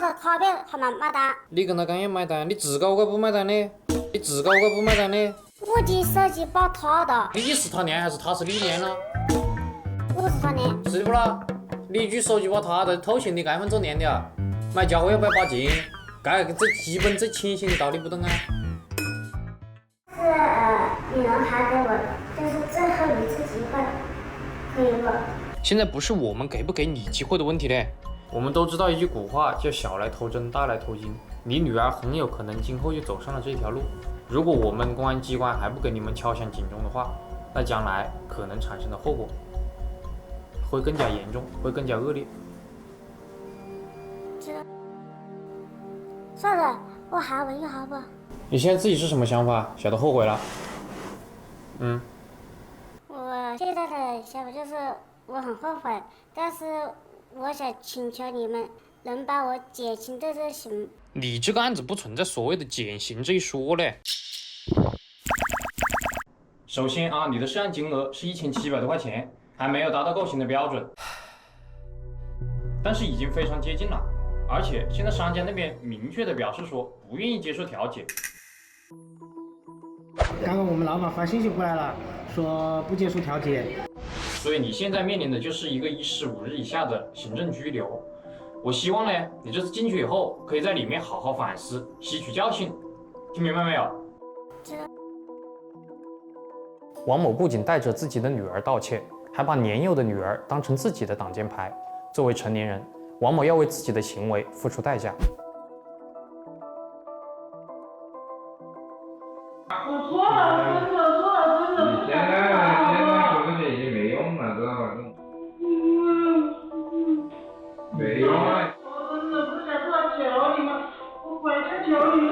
着卡片还买单。你跟他讲要买单，你自搞个不买单的？你自搞个不买单的？我的手机把他的，你是他娘还是他是你娘呢？我是他娘。是不啦？你举手机把他的偷钱的该分做娘的啊！买家伙要不要把钱？该这基本最浅显的道理不懂啊？是你能还给我，这是最后一次机会，可以不？现在不是我们给不给你机会的问题嘞。我们都知道一句古话，叫小来偷针，大来偷金。你女儿很有可能今后就走上了这条路。如果我们公安机关还不给你们敲响警钟的话，那将来可能产生的后果会更加严重，会更加恶劣。算了，我还问一下吧。你现在自己是什么想法？晓得后悔了？我现在的想法就是我很后悔，但是我想请求你们能帮我减轻这个刑。你这个案子不存在所谓的减刑这一说嘞。首先啊，你的涉案金额是1700多块钱，还没有达到构刑的标准，但是已经非常接近了。而且现在商家那边明确的表示说不愿意接受调解。刚刚我们老板发信息过来了，说不接受调解。所以你现在面临的就是一个1试5日以下的行政拘留。我希望呢，你这次进去以后，可以在里面好好反思，吸取教训，听明白没有？王某不仅带着自己的女儿道歉，还把年幼的女儿当成自己的挡箭牌。作为成年人，王某要为自己的行为付出代价。我错了，真的错了，真的。你现在说这些已经没用了，知道吧？没用了。我真的不想再求你们，我跪下求你们。